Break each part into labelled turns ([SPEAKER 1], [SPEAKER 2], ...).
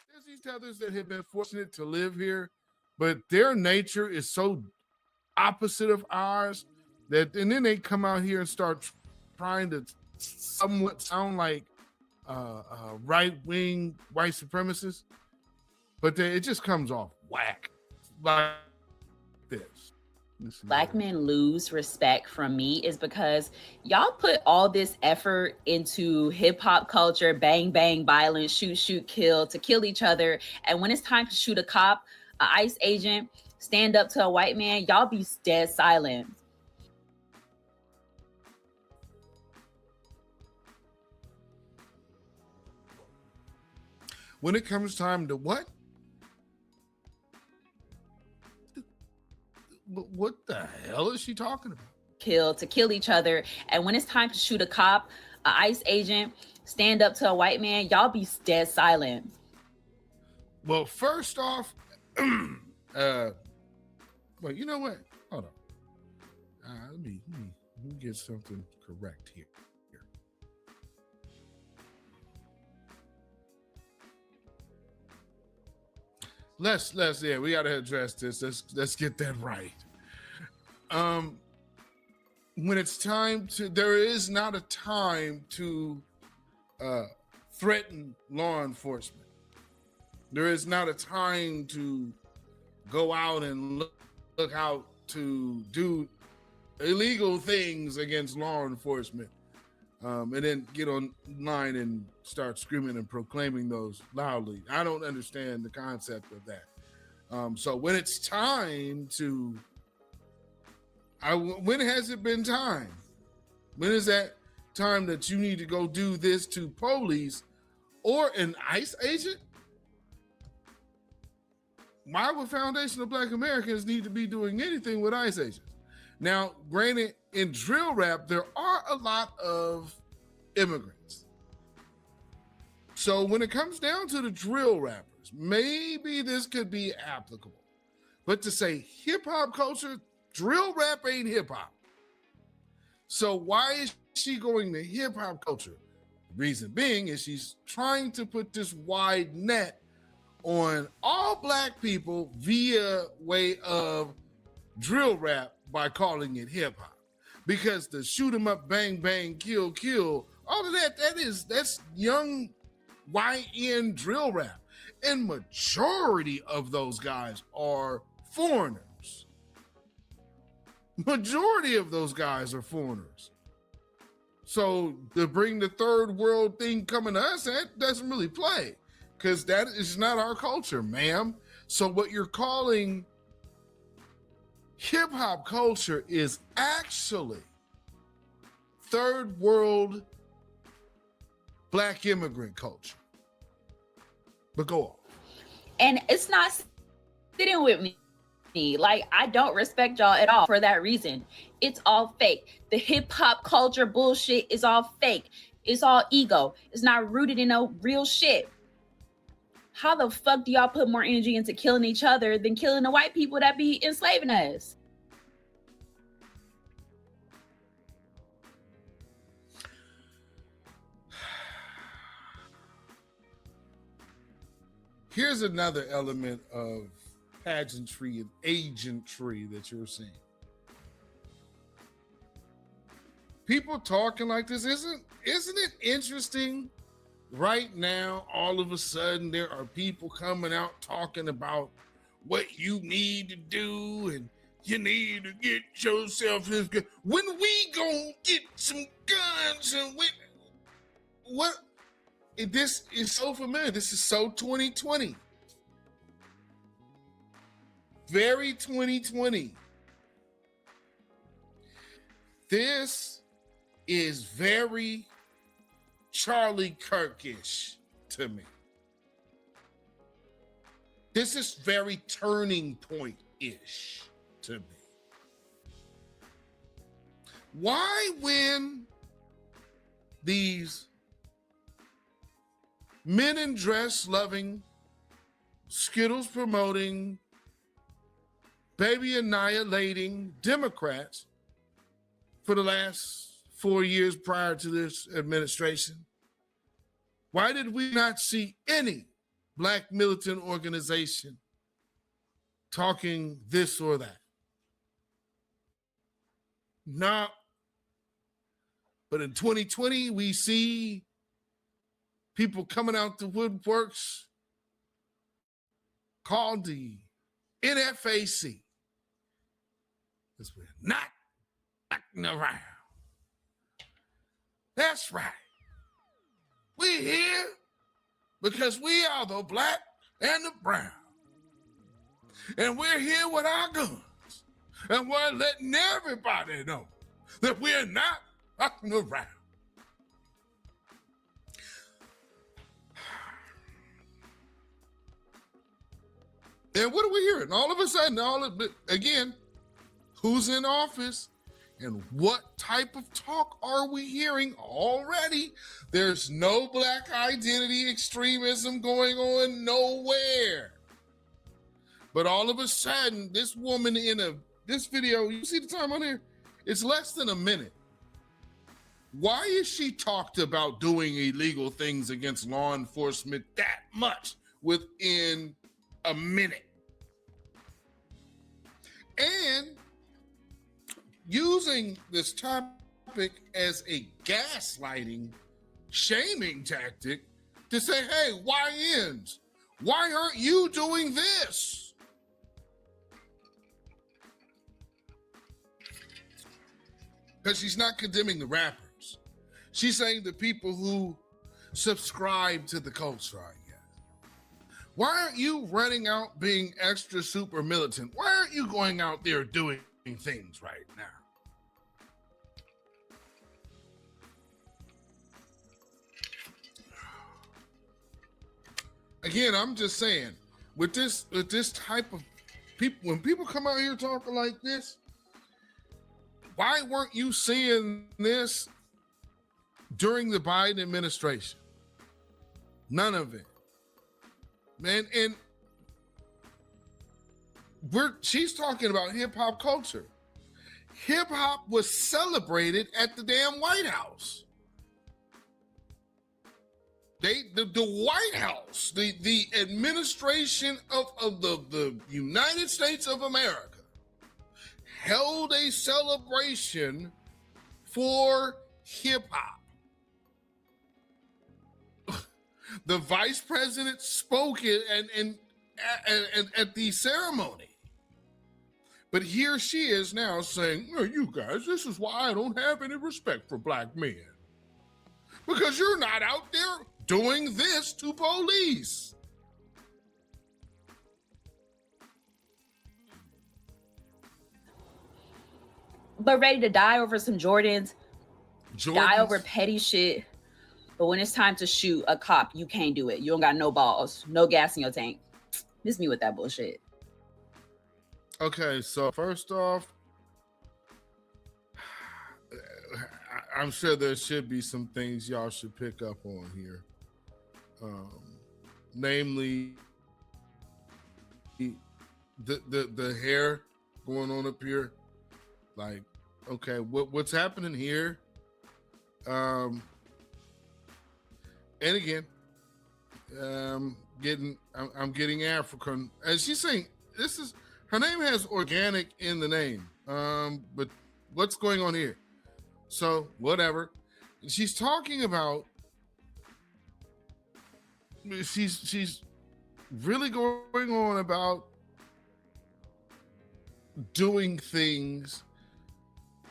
[SPEAKER 1] There's these tethers that have been fortunate to live here, but their nature is so opposite of ours that, and then they come out here and start trying to somewhat sound like right-wing white supremacists, but it just comes off whack like this.
[SPEAKER 2] Black men lose respect from me is because y'all put all this effort into hip hop culture, bang, bang, violence, shoot, shoot, kill, to kill each other. And when it's time to shoot a cop, an ICE agent, stand up to a white man, y'all be dead silent.
[SPEAKER 1] When it comes time to what? What the hell is she talking about?
[SPEAKER 2] To kill each other. And when it's time to shoot a cop, an ICE agent, stand up to a white man, y'all be dead silent.
[SPEAKER 1] Well, first off, well, you know what? Hold on. Let me get something correct here. Let's yeah, we gotta address this. Let's get that right. When it's time to, there is not a time to threaten law enforcement. There is not a time to go out and look out to do illegal things against law enforcement, and then get online and start screaming and proclaiming those loudly. I don't understand the concept of that. So when it's time to, when has it been time? When is that time that you need to go do this to police or an ICE agent? Why would Foundation of Black Americans need to be doing anything with ICE agents? Now, granted, in drill rap, there are a lot of immigrants. So when it comes down to the drill rappers, maybe this could be applicable. But to say hip hop culture, drill rap ain't hip hop. So why is she going to hip hop culture? Reason being is she's trying to put this wide net on all Black people via way of drill rap by calling it hip hop. Because the shoot 'em up, bang, bang, kill, kill, all of that's young YN drill rap. And majority of those guys are foreigners. Majority of those guys are foreigners. So to bring the third world thing coming to us, that doesn't really play, because that is not our culture, ma'am. So what you're calling hip hop culture is actually third world Black immigrant culture. But go on.
[SPEAKER 2] And it's not sitting with me. Like, I don't respect y'all at all for that reason. It's all fake. The hip hop culture bullshit is all fake. It's all ego. It's not rooted in no real shit. How the fuck do y'all put more energy into killing each other than killing the white people that be enslaving us?
[SPEAKER 1] Here's another element of pageantry and agentry that you're seeing. People talking like this, isn't it interesting? Right now, all of a sudden, there are people coming out talking about what you need to do, and you need to get yourself this gun. When we gonna get some guns? And what? This is so familiar. This is so 2020. Very 2020. This is very Charlie Kirk-ish to me. This is very Turning Point-ish to me. Why, when these men in dress loving, Skittles promoting, baby annihilating Democrats for the last 4 years prior to this administration? Why did we not see any Black militant organization talking this or that? No. But in 2020, we see people coming out the woodworks called the NFAC. Because we're not fucking around. That's right. We're here because we are the Black and the brown. And we're here with our guns. And we're letting everybody know that we're not fucking around. And what are we hearing? All of a sudden, again, who's in office and what type of talk are we hearing already? There's no Black identity extremism going on nowhere. But all of a sudden, this woman in this video, you see the time on here? It's less than a minute. Why is she talked about doing illegal things against law enforcement that much within a minute? And using this topic as a gaslighting, shaming tactic to say, hey, YNs, why aren't you doing this? Because she's not condemning the rappers. She's saying the people who subscribe to the culture, I guess. Why aren't you running out being extra super militant? Why aren't you going out there doing things right now? Again, I'm just saying, with this type of people, when people come out here talking like this, why weren't you seeing this during the Biden administration? None of it. Man, and she's talking about hip hop culture. Hip hop was celebrated at the damn White House. The White House, the administration of the United States of America held a celebration for hip hop. The vice president spoke it and at the ceremony. But here she is now saying, oh, you guys, this is why I don't have any respect for Black men. Because you're not out there doing this to police.
[SPEAKER 2] But ready to die over some Jordans, die over petty shit. But when it's time to shoot a cop, you can't do it. You don't got no balls, no gas in your tank. Miss me with that bullshit.
[SPEAKER 1] Okay, so first off, I'm sure there should be some things y'all should pick up on here. Namely, the hair going on up here. Like, okay, what's happening here? And again, I'm getting African, and she's saying her name has organic in the name. But what's going on here? So whatever. She's talking about. She's really going on about doing things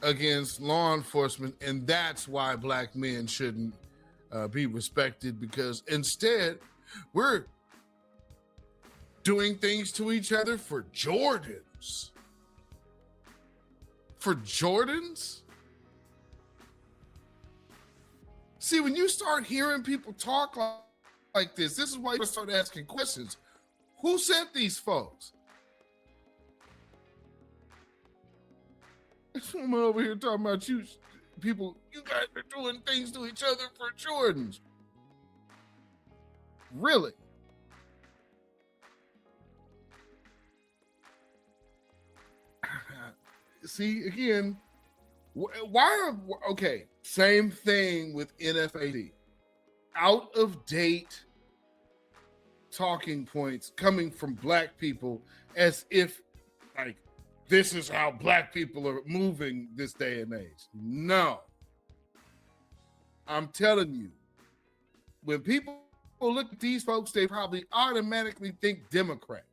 [SPEAKER 1] against law enforcement, and that's why Black men shouldn't be respected, because instead we're doing things to each other for Jordans. For Jordans? See, when you start hearing people talk like this is why you start asking questions. Who sent these folks? This woman over here talking about you guys are doing things to each other for Jordans. Really? see again. Why are okay? Same thing with NFAD. Out of date talking points coming from black people, as if like this is how black people are moving this day and age. No, I'm telling you, when people look at these folks, they probably automatically think Democrat.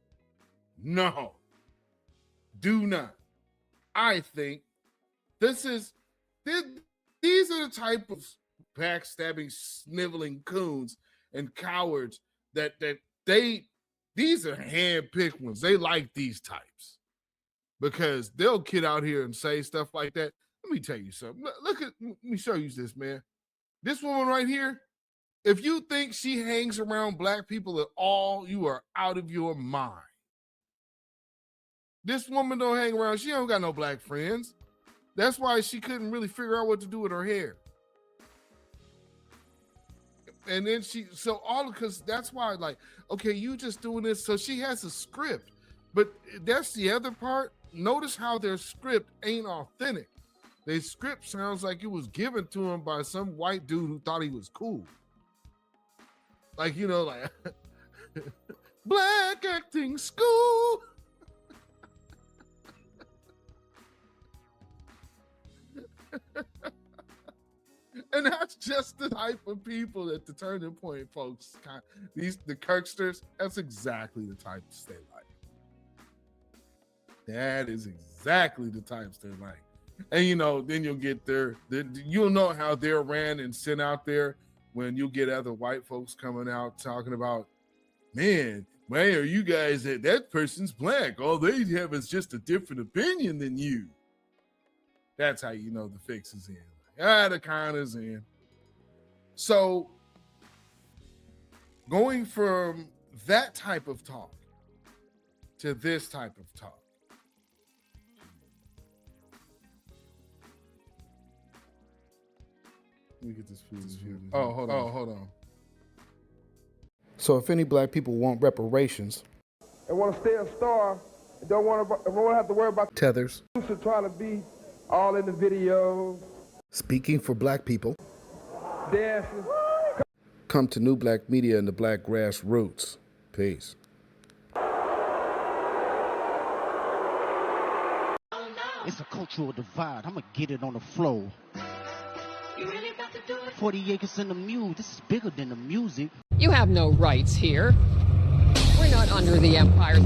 [SPEAKER 1] No, do not. I think these are the type of backstabbing, sniveling coons and cowards that these are hand-picked ones. They like these types because they'll get out here and say stuff like that. Let me tell you something. Let me show you this, man. This woman right here, if you think she hangs around black people at all, you are out of your mind. This woman don't hang around. She don't got no black friends. That's why she couldn't really figure out what to do with her hair. And then because that's why, like, okay, you just doing this. So she has a script, but that's the other part. Notice how their script ain't authentic. Their script sounds like it was given to him by some white dude who thought he was cool. Like, you know, like black acting school. And that's just the type of people at the Turning Point, folks. The Kirksters, that's exactly the types they like. That is exactly the types they like. And, you know, then you'll get you'll know how they're ran and sent out there when you get other white folks coming out talking about, man, why are you guys, that person's black. All they have is just a different opinion than you. That's how you know the fix is in. The con is in. So going from that type of talk to this type of talk. Let me get this food. Hold on.
[SPEAKER 3] So if any black people want reparations
[SPEAKER 4] and want to stay a star and don't want to have to worry about
[SPEAKER 3] tethers,
[SPEAKER 4] trying to be all in the videos,
[SPEAKER 3] speaking for black people,
[SPEAKER 4] dancing,
[SPEAKER 3] come to New Black Media and the Black Grassroots. Peace.
[SPEAKER 5] It's a cultural divide. I'm going to get it on the flow. You really got to do it? 40 acres in the mule. This is bigger than the music.
[SPEAKER 6] You have no rights here. We're not under the empire.